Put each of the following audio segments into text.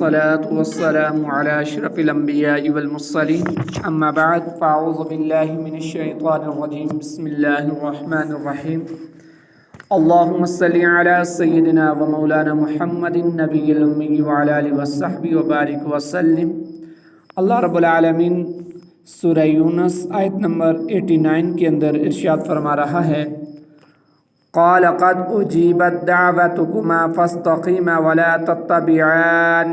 والصلاة والسلام على أشرف الأنبياء والمرسلين أما بعد فأعوذ بالله من الشيطان الرجيم بسم الله الرحمن الرحيم اللهم صل على سيدنا ومولانا محمد النبي الأمي وعلى آله وصحبه وبارك وسلم۔ اللہ رب العالمین سورہ یونس آیت نمبر 89 کے اندر ارشاد فرما رہا ہے، قال قد اجیبت دعوتکما فاستقیما ولا تتبعان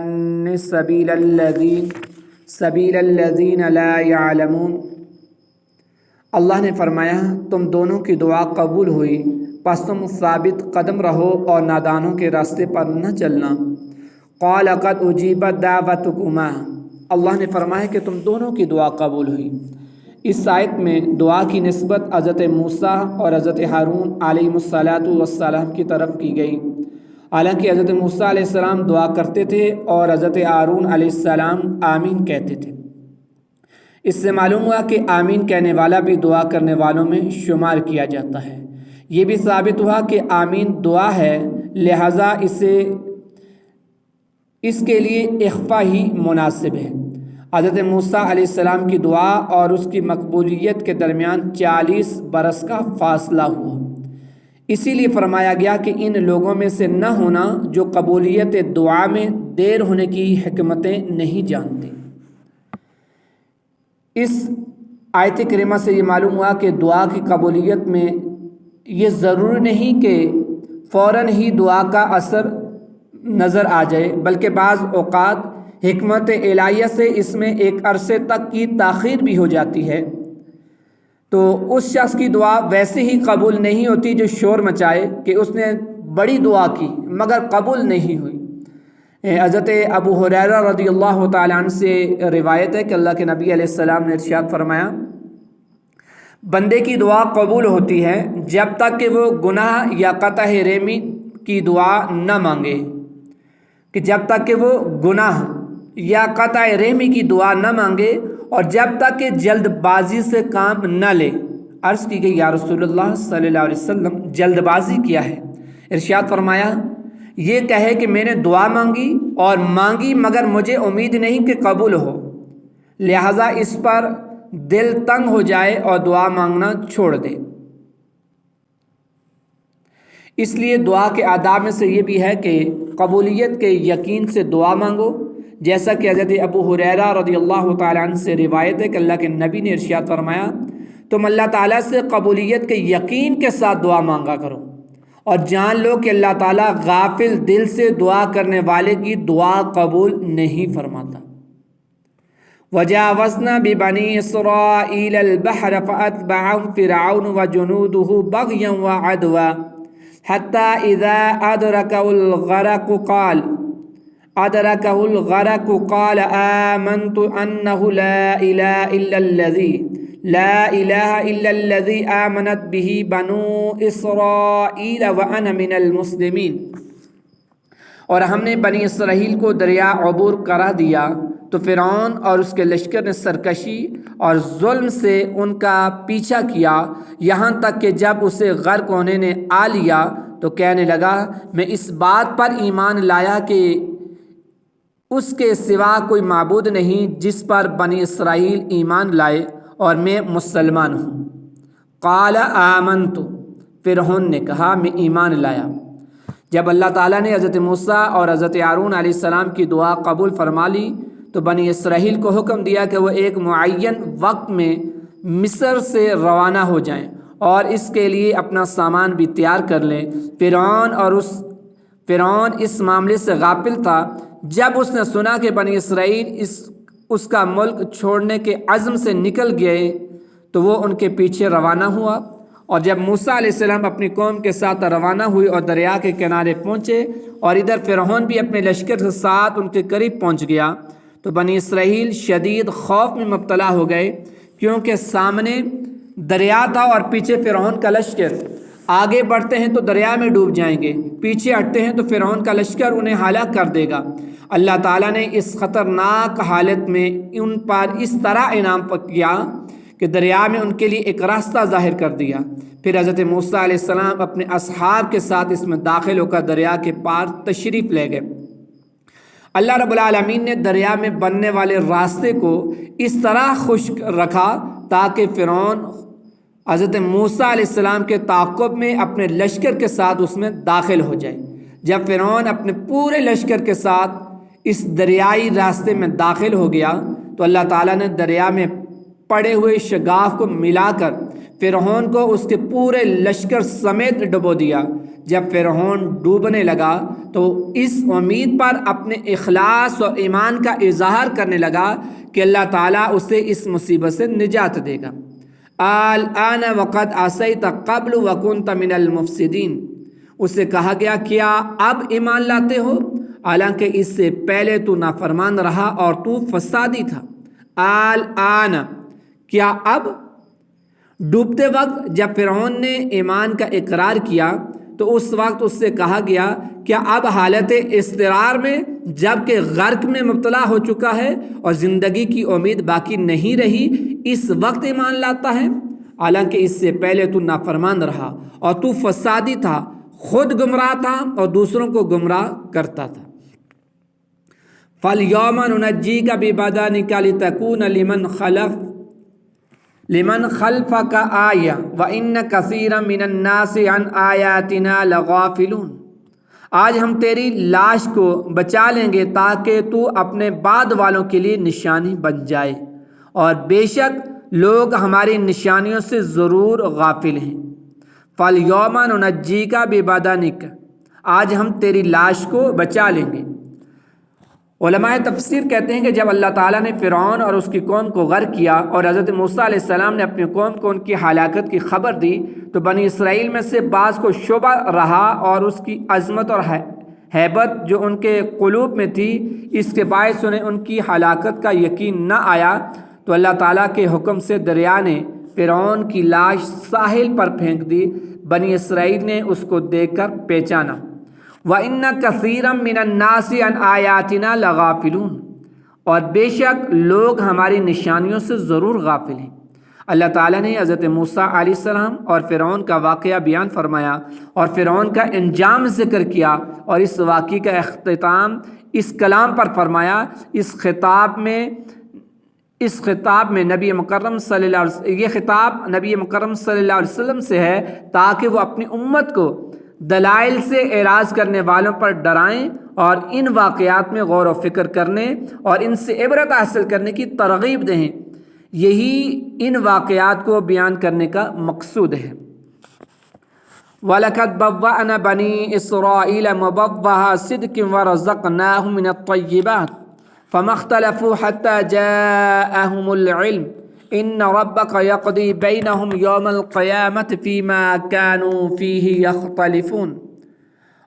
سبیل الذین لا يعلمون۔ اللہ نے فرمایا تم دونوں کی دعا قبول ہوئی، پس تم ثابت قدم رہو اور نادانوں کے راستے پر نہ چلنا۔ قال قد اجیبت دعوتکما، اللہ نے فرمایا کہ تم دونوں کی دعا قبول ہوئی۔ اس آیت میں دعا کی نسبت حضرت موسیٰ اور حضرت ہارون علیہ السلام کی طرف کی گئی، حالانکہ حضرت موسیٰ علیہ السلام دعا کرتے تھے اور حضرت ہارون علیہ السلام آمین کہتے تھے۔ اس سے معلوم ہوا کہ آمین کہنے والا بھی دعا کرنے والوں میں شمار کیا جاتا ہے۔ یہ بھی ثابت ہوا کہ آمین دعا ہے، لہٰذا اس کے لیے اخفا ہی مناسب ہے۔ حضرت موسیٰ علیہ السلام کی دعا اور اس کی مقبولیت کے درمیان 40 برس کا فاصلہ ہوا، اسی لیے فرمایا گیا کہ ان لوگوں میں سے نہ ہونا جو قبولیت دعا میں دیر ہونے کی حکمتیں نہیں جانتے۔ اس آیت کریمہ سے یہ معلوم ہوا کہ دعا کی قبولیت میں یہ ضروری نہیں کہ فوراً ہی دعا کا اثر نظر آ جائے، بلکہ بعض اوقات حکمت الہیہ سے اس میں ایک عرصے تک کی تاخیر بھی ہو جاتی ہے، تو اس شخص کی دعا ویسے ہی قبول نہیں ہوتی جو شور مچائے کہ اس نے بڑی دعا کی مگر قبول نہیں ہوئی۔ حضرت ابو ہریرہ رضی اللہ تعالیٰ عنہ سے روایت ہے کہ اللہ کے نبی علیہ السلام نے ارشاد فرمایا، بندے کی دعا قبول ہوتی ہے جب تک کہ وہ گناہ یا قطع رحمی کی دعا نہ مانگے، کہ جب تک کہ وہ گناہ یا قطع رحمی کی دعا نہ مانگے اور جب تک کہ جلد بازی سے کام نہ لے۔ عرض کی گئی یا رسول اللہ صلی اللہ علیہ وسلم جلد بازی کیا ہے؟ ارشاد فرمایا یہ کہے کہ میں نے دعا مانگی اور مانگی مگر مجھے امید نہیں کہ قبول ہو، لہٰذا اس پر دل تنگ ہو جائے اور دعا مانگنا چھوڑ دے۔ اس لیے دعا کے آداب میں سے یہ بھی ہے کہ قبولیت کے یقین سے دعا مانگو، جیسا کہ حضرت ابو ہریرہ رضی اللہ تعالیٰ عنہ سے روایت ہے کہ اللہ کے نبی نے ارشاد فرمایا تم اللہ تعالیٰ سے قبولیت کے یقین کے ساتھ دعا مانگا کرو اور جان لو کہ اللہ تعالیٰ غافل دل سے دعا کرنے والے کی دعا قبول نہیں فرماتا۔ وَجَاوَزْنَا بِبَنِي إِسْرَائِيلَ الْبَحْرَ فَأَتْبَعَهُمْ فِرْعَوْنُ وَجُنُودُهُ بَغْيًا وَعَدْوًا حَتَّى إِذَا أَدْرَكَهُ الْغَرَقُ قَالَ آمَنْتُ أَنَّهُ لَا إِلَهَ إِلَّا الَّذِي آمَنَتْ بِهِ بَنُو إِسْرَائِيلَ وَأَنَا مِنَ الْمُسْلِمِينَ۔ اور ہم نے بنی اسرائیل کو دریا عبور کرا دیا تو فرعون اور اس کے لشکر نے سرکشی اور ظلم سے ان کا پیچھا کیا، یہاں تک کہ جب اسے غرق ہونے نے آ لیا تو کہنے لگا میں اس بات پر ایمان لایا کہ اس کے سوا کوئی معبود نہیں جس پر بنی اسرائیل ایمان لائے اور میں مسلمان ہوں۔ قال آمنت، فرعون نے کہا میں ایمان لایا۔ جب اللہ تعالیٰ نے حضرت موسیٰ اور حضرت ہارون علیہ السلام کی دعا قبول فرما لی تو بنی اسرائیل کو حکم دیا کہ وہ ایک معین وقت میں مصر سے روانہ ہو جائیں اور اس کے لیے اپنا سامان بھی تیار کر لیں۔ فرعون اس معاملے سے غافل تھا۔ جب اس نے سنا کہ بنی اسرائیل اس کا ملک چھوڑنے کے عزم سے نکل گئے تو وہ ان کے پیچھے روانہ ہوا، اور جب موسیٰ علیہ السلام اپنی قوم کے ساتھ روانہ ہوئے اور دریا کے کنارے پہنچے اور ادھر فرعون بھی اپنے لشکر کے ساتھ ان کے قریب پہنچ گیا تو بنی اسرائیل شدید خوف میں مبتلا ہو گئے، کیونکہ سامنے دریا تھا اور پیچھے فرعون کا لشکر۔ آگے بڑھتے ہیں تو دریا میں ڈوب جائیں گے، پیچھے ہٹتے ہیں تو فرعون کا لشکر انہیں ہلاک کر دے گا۔ اللہ تعالیٰ نے اس خطرناک حالت میں ان پر اس طرح انعام کیا کہ دریا میں ان کے لیے ایک راستہ ظاہر کر دیا۔ پھر حضرت موسیٰ علیہ السلام اپنے اصحاب کے ساتھ اس میں داخل ہو کر دریا کے پار تشریف لے گئے۔ اللہ رب العالمین نے دریا میں بننے والے راستے کو اس طرح خشک رکھا تاکہ فرعون حضرت موسیٰ علیہ السلام کے تعاقب میں اپنے لشکر کے ساتھ اس میں داخل ہو جائے۔ جب فرعون اپنے پورے لشکر کے ساتھ اس دریائی راستے میں داخل ہو گیا تو اللہ تعالیٰ نے دریا میں پڑے ہوئے شگاف کو ملا کر فرعون کو اس کے پورے لشکر سمیت ڈبو دیا۔ جب فرعون ڈوبنے لگا تو اس امید پر اپنے اخلاص اور ایمان کا اظہار کرنے لگا کہ اللہ تعالیٰ اسے اس مصیبت سے نجات دے گا۔ الآن وقد عصیت قبل وکنت من المفسدین، اسے کہا گیا کیا اب ایمان لاتے ہو، حالانکہ اس سے پہلے تو نافرمان رہا اور تو فسادی تھا۔ الآن کیا اب، ڈوبتے وقت جب فرعون نے ایمان کا اقرار کیا تو اس وقت اس سے کہا گیا کیا اب حالت اضطرار میں جب کہ غرق میں مبتلا ہو چکا ہے اور زندگی کی امید باقی نہیں رہی اس وقت ایمان لاتا ہے، حالانکہ اس سے پہلے تو نافرمان رہا اور تو فسادی تھا، خود گمراہ تھا اور دوسروں کو گمراہ کرتا تھا۔ فَالْيَوْمَ نُنَجِّيكَ بِبَدَنِكَ لِتَكُونَ لمن خلفك آیہ وَإِنَّ كَثِيرًا مِنَ النَّاسِ عَنْ آیَاتِنَا لَغَافِلُونَ، آج ہم تیری لاش کو بچا لیں گے تاکہ تو اپنے بعد والوں کے لیے نشانی بن جائے، اور بے شک لوگ ہماری نشانیوں سے ضرور غافل ہیں۔ فَالْيَوْمَ نُنَجِّيكَ بِبَدَنِكَ، آج ہم تیری لاش کو بچا لیں گے۔ علماء تفسیر کہتے ہیں کہ جب اللہ تعالیٰ نے فرعون اور اس کی قوم کو غرق کیا اور حضرت موسیٰ علیہ السلام نے اپنی قوم کو ان کی ہلاکت کی خبر دی تو بنی اسرائیل میں سے بعض کو شبہ رہا اور اس کی عظمت اور ہیبت جو ان کے قلوب میں تھی اس کے باعث انہیں ان کی ہلاکت کا یقین نہ آیا، تو اللہ تعالیٰ کے حکم سے دریا نے فرعون کی لاش ساحل پر پھینک دی۔ بنی اسرائیل نے اس کو دیکھ کر پہچانا۔ وَإِنَّ كَثِيرًا مِنَ النَّاسِ عَنْ آیَاتِنَا لَغَافِلُونَ، اور بے شک لوگ ہماری نشانیوں سے ضرور غافل ہیں۔ اللہ تعالیٰ نے حضرت موسیٰ علیہ السلام اور فرعون کا واقعہ بیان فرمایا اور فرعون کا انجام ذکر کیا اور اس واقعے کا اختتام اس کلام پر فرمایا۔ اس خطاب میں نبی مکرم صلی اللہ علیہ وسلم، یہ خطاب نبی مکرم صلی اللہ علیہ وسلم سے ہے تاکہ وہ اپنی امت کو دلائل سے اعراض کرنے والوں پر ڈرائیں اور ان واقعات میں غور و فکر کرنے اور ان سے عبرت حاصل کرنے کی ترغیب دیں۔ یہی ان واقعات کو بیان کرنے کا مقصود ہے۔ وَلَقَدْ بَوَّأْنَا بَنِي إِسْرَائِيلَ مُبَوَّأَ صِدْقٍ وَرَزَقْنَاهُم مِّنَ الطَّيِّبَاتِ فَمَا اخْتَلَفُوا حَتَّىٰ جَاءَهُمُ الْعِلْمُ إِنَّ رَبَّكَ يَقْضِي بَيْنَهُمْ يَوْمَ الْقِيَامَةِ فِيمَا كَانُوا فِيهِ يَخْتَلِفُونَ،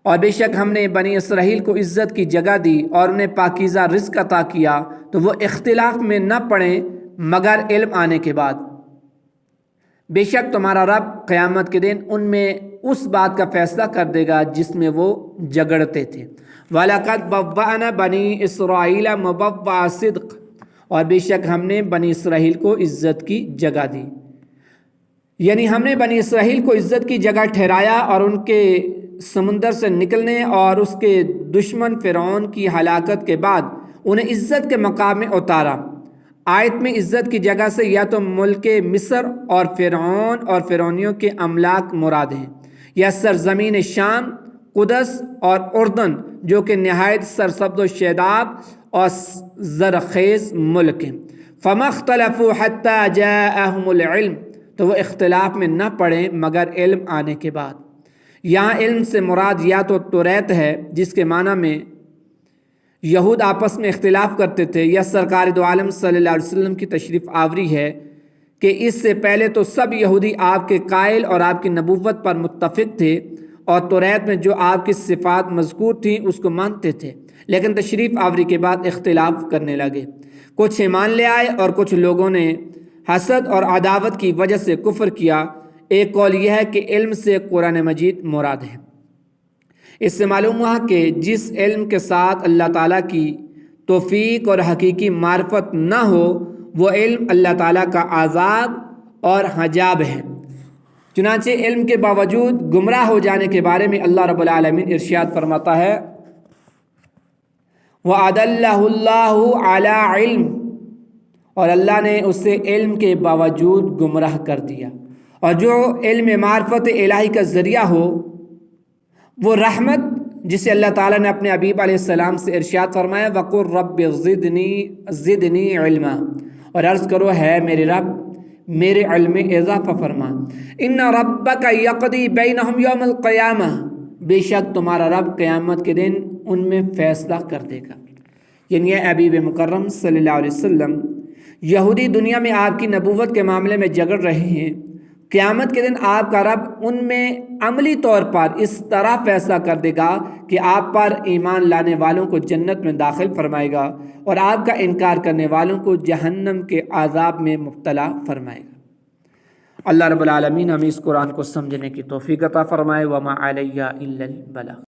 اور بے شک ہم نے بنی اسرائیل کو عزت کی جگہ دی اور انہیں پاکیزہ رزق عطا کیا تو وہ اختلاف میں نہ پڑیں مگر علم آنے کے بعد۔ بے شک تمہارا رب قیامت کے دن ان میں اس بات کا فیصلہ کر دے گا جس میں وہ جگڑتے تھے۔ وَلَقَدْ بَوَّأْنَا بَنِي إِسْرَائِيلَ مُبَوَّأَ صِدْقٍ، اور بے شک ہم نے بنی اسرائیل کو عزت کی جگہ دی، یعنی ہم نے بنی اسرائیل کو عزت کی جگہ ٹھہرایا اور ان کے سمندر سے نکلنے اور اس کے دشمن فرعون کی ہلاکت کے بعد انہیں عزت کے مقام میں اتارا۔ آیت میں عزت کی جگہ سے یا تو ملک مصر اور فرعون اور فرعونیوں کے املاک مراد ہیں، یا سرزمین شام، قدس اور اردن جو کہ نہایت سرسبز و شاداب اور زرخیز ملک ہیں۔ فَمَا اخْتَلَفُوا حَتَّىٰ جَاءَهُمُ الْعِلْمُ، تو وہ اختلاف میں نہ پڑیں مگر علم آنے کے بعد۔ یہاں علم سے مراد یا تو توریت ہے جس کے معنی میں یہود آپس میں اختلاف کرتے تھے، یا سرکار دو عالم صلی اللہ علیہ وسلم کی تشریف آوری ہے کہ اس سے پہلے تو سب یہودی آپ کے قائل اور آپ کی نبوت پر متفق تھے اور توریت میں جو آپ کی صفات مذکور تھیں اس کو مانتے تھے، لیکن تشریف آوری کے بعد اختلاف کرنے لگے۔ کچھ ایمان لے آئے اور کچھ لوگوں نے حسد اور عداوت کی وجہ سے کفر کیا۔ ایک قول یہ ہے کہ علم سے قرآن مجید مراد ہے۔ اس سے معلوم ہوا کہ جس علم کے ساتھ اللہ تعالیٰ کی توفیق اور حقیقی معرفت نہ ہو وہ علم اللہ تعالیٰ کا عذاب اور حجاب ہے۔ چنانچہ علم کے باوجود گمراہ ہو جانے کے بارے میں اللہ رب العالمین ارشاد فرماتا ہے وَأَدَلَّهُ اللَّهُ عَلَىٰ عِلْمٍ، اور اللہ نے اسے علم کے باوجود گمراہ کر دیا۔ اور جو علم معرفت الہی کا ذریعہ ہو وہ رحمت، جسے اللہ تعالیٰ نے اپنے حبیب علیہ السلام سے ارشاد فرمایا وَقُلْ رَبِّ زِدْنِی عِلْمًا، اور عرض کرو ہے میرے رب میرے علم میں اضافہ فرما۔ اِنَّ رَبَّكَ يَقْضِي بَيْنَهُمْ يَوْمَ الْقِيَامَةِ، بے شک تمہارا رب قیامت کے دن ان میں فیصلہ کر دے گا۔ یعنی حبیب مکرم صلی اللہ علیہ وسلم یہودی دنیا میں آپ کی نبوت کے معاملے میں جھگڑ رہے ہیں، قیامت کے دن آپ کا رب ان میں عملی طور پر اس طرح فیصلہ کر دے گا کہ آپ پر ایمان لانے والوں کو جنت میں داخل فرمائے گا اور آپ کا انکار کرنے والوں کو جہنم کے عذاب میں مبتلا فرمائے گا۔ اللہ رب العالمین ہمیں اس قرآن کو سمجھنے کی توفیق عطا فرمائے۔ وما علیہ الا البلاغ۔